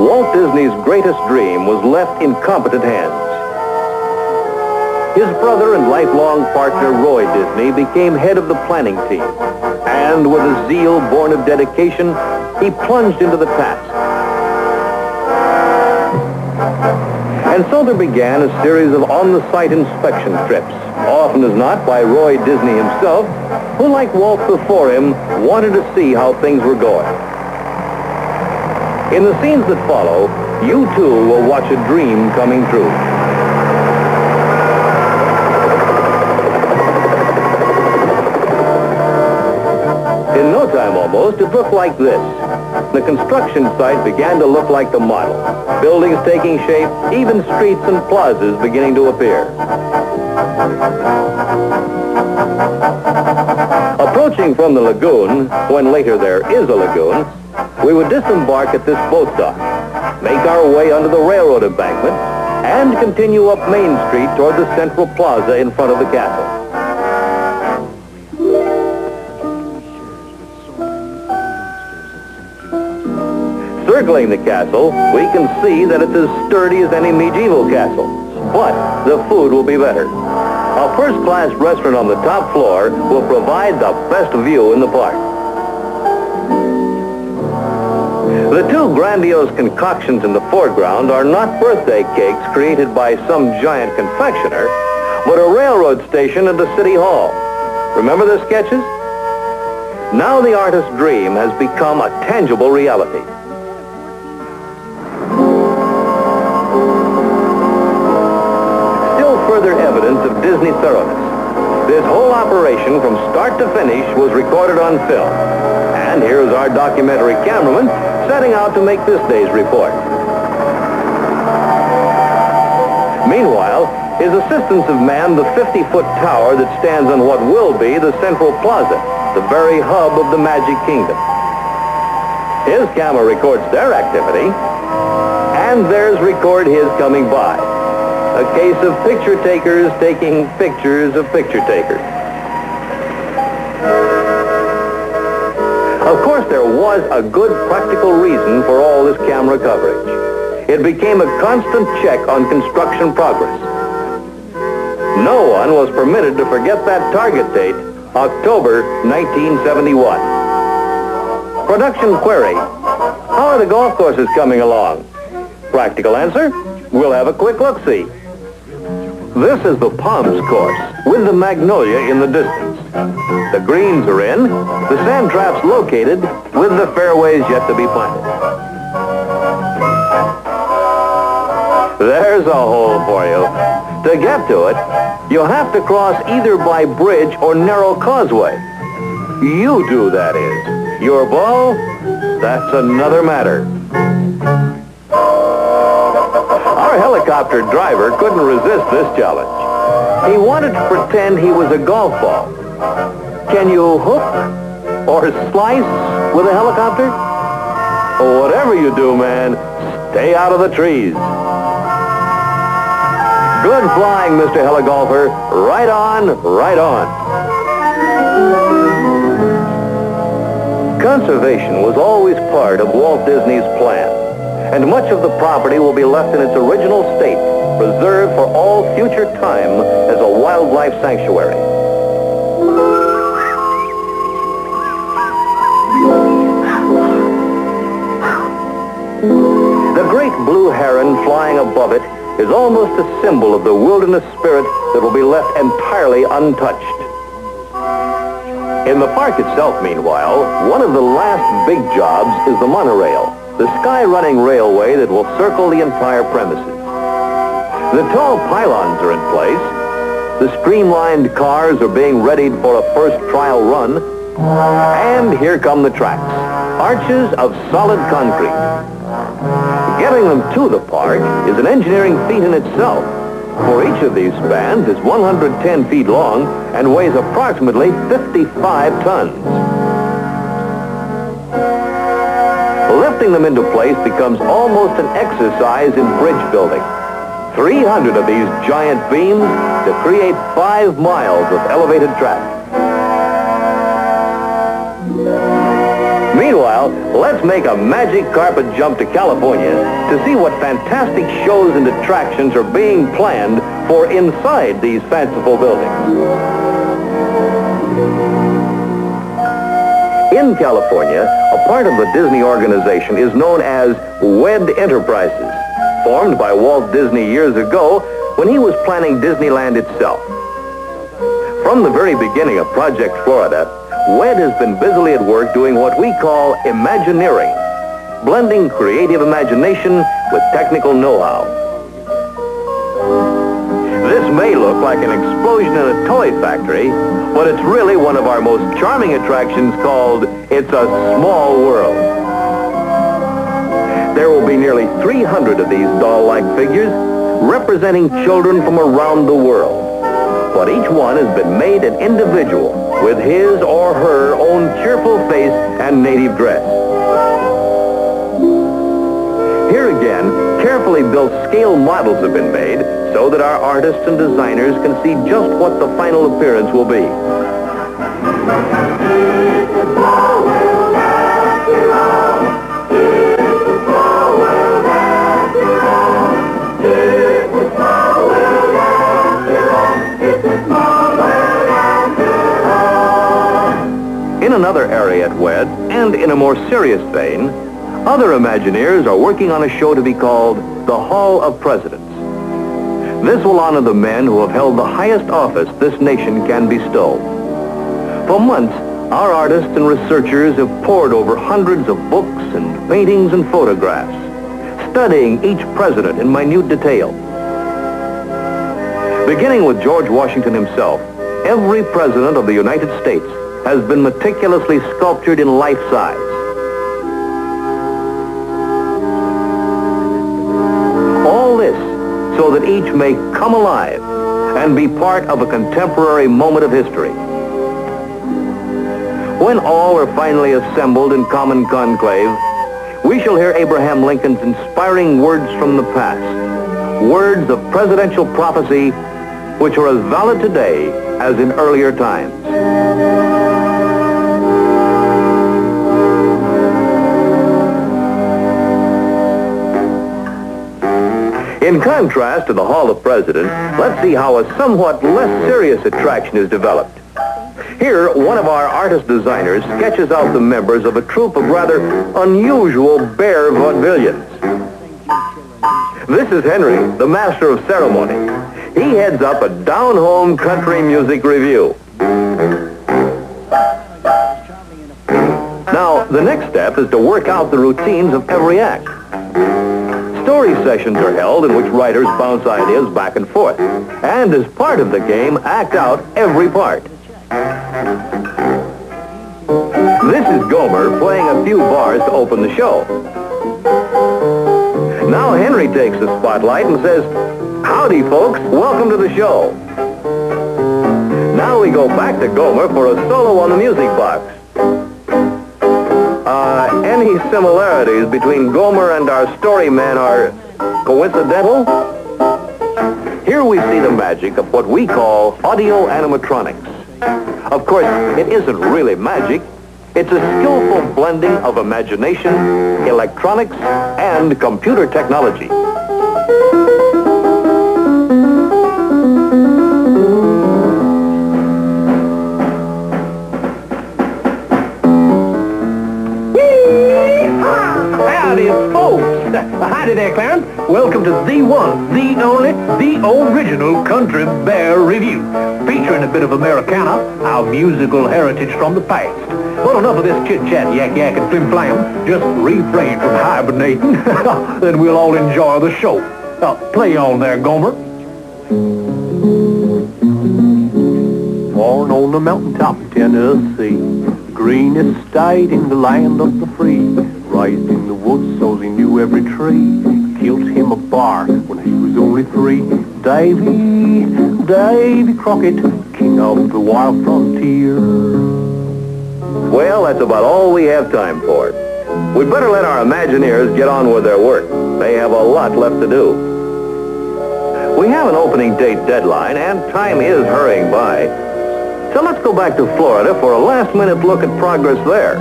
Walt Disney's greatest dream was left in competent hands. His brother and lifelong partner, Roy Disney, became head of the planning team. And with a zeal born of dedication, he plunged into the task. And so there began a series of on-the-site inspection trips, often as not by Roy Disney himself, who, like Walt before him, wanted to see how things were going. In the scenes that follow, you too will watch a dream coming true. In no time almost, it looked like this. The construction site began to look like the model. Buildings taking shape, even streets and plazas beginning to appear. Approaching from the lagoon, when later there is a lagoon, we would disembark at this boat dock, make our way under the railroad embankment, and continue up Main Street toward the central plaza in front of the castle. Circling the castle, we can see that it's as sturdy as any medieval castle, but the food will be better. A first-class restaurant on the top floor will provide the best view in the park. The two grandiose concoctions in the foreground are not birthday cakes created by some giant confectioner, but a railroad station and a city hall. Remember the sketches? Now the artist's dream has become a tangible reality. Still further evidence of Disney thoroughness. This whole operation from start to finish was recorded on film. And here's our documentary cameraman setting out to make this day's report. Meanwhile, his assistants have manned the 50-foot tower that stands on what will be the Central Plaza, the very hub of the Magic Kingdom. His camera records their activity, and theirs record his coming by. A case of picture takers taking pictures of picture takers. Of course, there was a good practical reason for all this camera coverage. It became a constant check on construction progress. No one was permitted to forget that target date, October 1971. Production query: how are the golf courses coming along? Practical answer: we'll have a quick look-see. This is the Palms course, with the magnolia in the distance. The greens are in, the sand traps located, with the fairways yet to be planted. There's a hole for you. To get to it, you'll have to cross either by bridge or narrow causeway. You do, that is. Your ball, that's another matter. Our helicopter driver couldn't resist this challenge. He wanted to pretend he was a golf ball. Can you hook or slice with a helicopter? Whatever you do, man, stay out of the trees. Good flying, Mr. Heligolfer. Right on, right on. Conservation was always part of Walt Disney's plan, and much of the property will be left in its original state, preserved for all future time as a wildlife sanctuary. The great blue heron flying above it is almost a symbol of the wilderness spirit that will be left entirely untouched. In the park itself, meanwhile, one of the last big jobs is the monorail, the sky-running railway that will circle the entire premises. The tall pylons are in place, the streamlined cars are being readied for a first trial run, and here come the tracks, arches of solid concrete. Getting them to the park is an engineering feat in itself, for each of these spans is 110 feet long and weighs approximately 55 tons. Lifting them into place becomes almost an exercise in bridge building. 300 of these giant beams to create 5 miles of elevated track. Meanwhile, let's make a magic carpet jump to California to see what fantastic shows and attractions are being planned for inside these fanciful buildings. In California, a part of the Disney organization is known as WED Enterprises, formed by Walt Disney years ago when he was planning Disneyland itself. From the very beginning of Project Florida, WED has been busily at work doing what we call Imagineering, blending creative imagination with technical know-how. This may look like an explosion in a toy factory, but it's really one of our most charming attractions called It's a Small World. There will be nearly 300 of these doll-like figures representing children from around the world. But each one has been made an individual with his or her own cheerful face and native dress. Here again, carefully built scale models have been made so that our artists and designers can see just what the final appearance will be. In another area at WED, and in a more serious vein, other Imagineers are working on a show to be called The Hall of Presidents. This will honor the men who have held the highest office this nation can bestow. For months, our artists and researchers have pored over hundreds of books and paintings and photographs, studying each president in minute detail. Beginning with George Washington himself, every president of the United States has been meticulously sculptured in life size. All this so that each may come alive and be part of a contemporary moment of history. When all are finally assembled in common conclave, we shall hear Abraham Lincoln's inspiring words from the past, words of presidential prophecy which are as valid today as in earlier times. In contrast to the Hall of Presidents, let's see how a somewhat less serious attraction is developed. Here, one of our artist designers sketches out the members of a troupe of rather unusual bear vaudevillians. This is Henry, the master of ceremony. He heads up a down-home country music review. Now, the next step is to work out the routines of every act. Story sessions are held in which writers bounce ideas back and forth, and as part of the game, act out every part. This is Gomer playing a few bars to open the show. Now Henry takes the spotlight and says, "Howdy, folks, welcome to the show." Now we go back to Gomer for a solo on the music box. Any similarities between Gomer and our story man are coincidental? Here we see the magic of what we call audio animatronics. Of course, it isn't really magic. It's a skillful blending of imagination, electronics, and computer technology. Howdy, folks. Howdy there, Clarence. Welcome to the one, the only, the original Country Bear Review, featuring a bit of Americana, our musical heritage from the past. But enough of this chit-chat, yak-yak, and flim-flam. Just refrain from hibernating, then we'll all enjoy the show. Play on there, Gomer. Born on the mountaintop of Tennessee, greenest state in the land of the free. Raised in the woods so he knew every tree. Killed him a bar when he was only 3. Davy Crockett, king of the wild frontier. Well, that's about all we have time for. We'd better let our Imagineers get on with their work. They have a lot left to do. We have an opening date deadline, and time is hurrying by. So let's go back to Florida for a last-minute look at progress there.